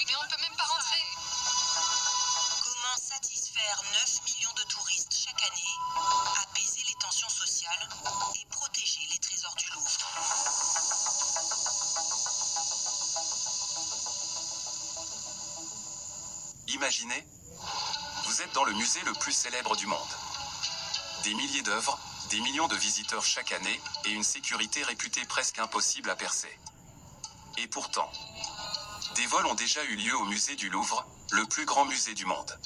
Mais on ne peut même pas rentrer. Comment satisfaire 9 millions de touristes chaque année, apaiser les tensions sociales et protéger les trésors du Louvre? Imaginez, vous êtes dans le musée le plus célèbre du monde. Des milliers d'œuvres, des millions de visiteurs chaque année, et une sécurité réputée presque impossible à percer. Et pourtant, des vols ont déjà eu lieu au musée du Louvre, le plus grand musée du monde.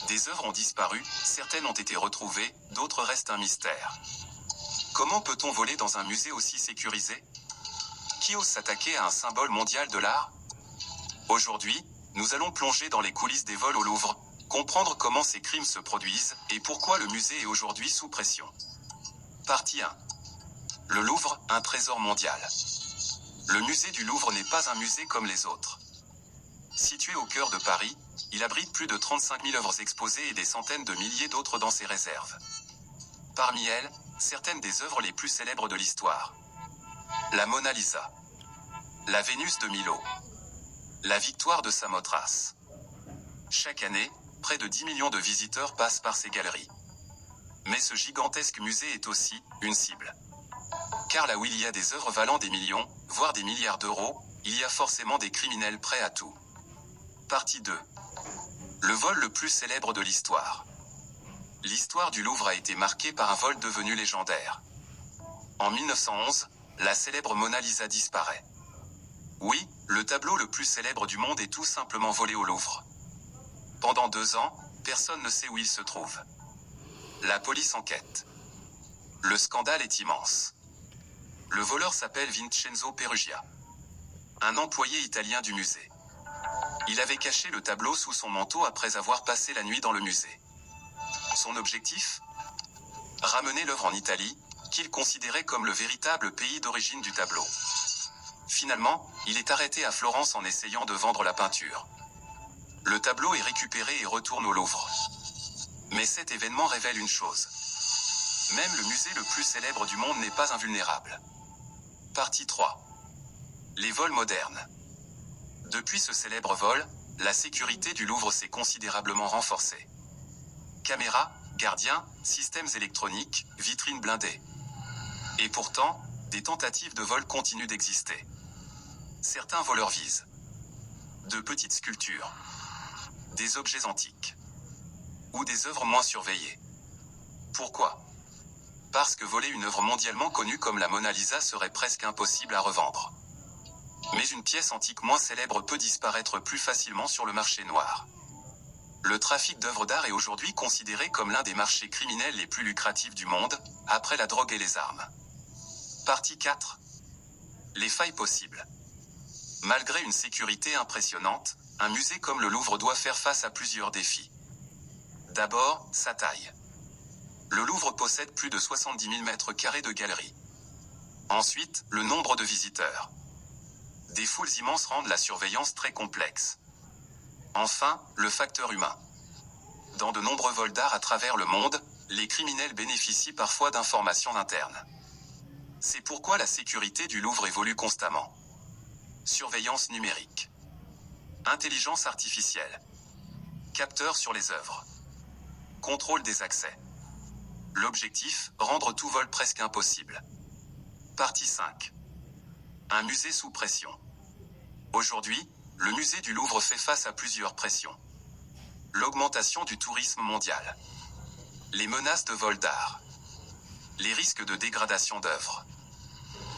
Des œuvres ont disparu, certaines ont été retrouvées, d'autres restent un mystère. Comment peut-on voler dans un musée aussi sécurisé? Qui ose s'attaquer à un symbole mondial de l'art? Aujourd'hui, nous allons plonger dans les coulisses des vols au Louvre, comprendre comment ces crimes se produisent et pourquoi le musée est aujourd'hui sous pression. Partie 1. Le Louvre, un trésor mondial. Le musée du Louvre n'est pas un musée comme les autres. Situé au cœur de Paris, il abrite plus de 35 000 œuvres exposées et des centaines de milliers d'autres dans ses réserves. Parmi elles, certaines des œuvres les plus célèbres de l'histoire. La Mona Lisa. La Vénus de Milo. La Victoire de Samothrace. Chaque année, près de 10 millions de visiteurs passent par ces galeries. Mais ce gigantesque musée est aussi une cible. Car là où il y a des œuvres valant des millions, voire des milliards d'euros, il y a forcément des criminels prêts à tout. Partie 2. Le vol le plus célèbre de l'histoire. L'histoire du Louvre a été marquée par un vol devenu légendaire. En 1911, la célèbre Mona Lisa disparaît. Oui, le tableau le plus célèbre du monde est tout simplement volé au Louvre. Pendant 2 ans, personne ne sait où il se trouve. La police enquête. Le scandale est immense. Le voleur s'appelle Vincenzo Peruggia, un employé italien du musée. Il avait caché le tableau sous son manteau après avoir passé la nuit dans le musée. Son objectif? Ramener l'œuvre en Italie, qu'il considérait comme le véritable pays d'origine du tableau. Finalement, il est arrêté à Florence en essayant de vendre la peinture. Le tableau est récupéré et retourne au Louvre. Mais cet événement révèle une chose. Même le musée le plus célèbre du monde n'est pas invulnérable. Partie 3. Les vols modernes. Depuis ce célèbre vol, la sécurité du Louvre s'est considérablement renforcée. Caméras, gardiens, systèmes électroniques, vitrines blindées. Et pourtant, des tentatives de vol continuent d'exister. Certains voleurs visent de petites sculptures, des objets antiques ou des œuvres moins surveillées. Pourquoi? Parce que voler une œuvre mondialement connue comme la Mona Lisa serait presque impossible à revendre. Mais une pièce antique moins célèbre peut disparaître plus facilement sur le marché noir. Le trafic d'œuvres d'art est aujourd'hui considéré comme l'un des marchés criminels les plus lucratifs du monde, après la drogue et les armes. Partie 4. Les failles possibles. Malgré une sécurité impressionnante, un musée comme le Louvre doit faire face à plusieurs défis. D'abord, sa taille. Le Louvre possède plus de 70 000 mètres carrés de galeries. Ensuite, le nombre de visiteurs. Des foules immenses rendent la surveillance très complexe. Enfin, le facteur humain. Dans de nombreux vols d'art à travers le monde, les criminels bénéficient parfois d'informations internes. C'est pourquoi la sécurité du Louvre évolue constamment. Surveillance numérique. Intelligence artificielle. Capteurs sur les œuvres. Contrôle des accès. L'objectif, rendre tout vol presque impossible. Partie 5. Un musée sous pression. Aujourd'hui, le musée du Louvre fait face à plusieurs pressions. L'augmentation du tourisme mondial. Les menaces de vol d'art. Les risques de dégradation d'œuvres.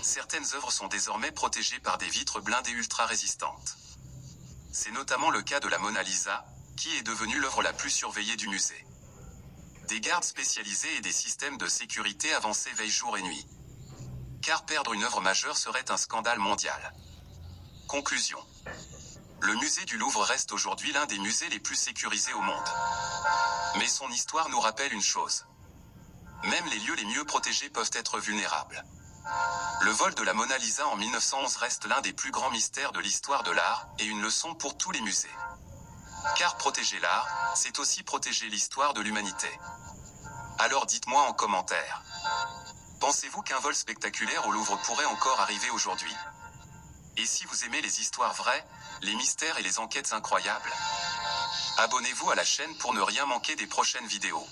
Certaines œuvres sont désormais protégées par des vitres blindées ultra résistantes. C'est notamment le cas de la Mona Lisa, qui est devenue l'œuvre la plus surveillée du musée. Des gardes spécialisés et des systèmes de sécurité avancés veillent jour et nuit. Car perdre une œuvre majeure serait un scandale mondial. Conclusion. Le musée du Louvre reste aujourd'hui l'un des musées les plus sécurisés au monde. Mais son histoire nous rappelle une chose. Même les lieux les mieux protégés peuvent être vulnérables. Le vol de la Mona Lisa en 1911 reste l'un des plus grands mystères de l'histoire de l'art et une leçon pour tous les musées. Car protéger l'art, c'est aussi protéger l'histoire de l'humanité. Alors dites-moi en commentaire. Pensez-vous qu'un vol spectaculaire au Louvre pourrait encore arriver aujourd'hui? Et si vous aimez les histoires vraies, les mystères et les enquêtes incroyables, abonnez-vous à la chaîne pour ne rien manquer des prochaines vidéos.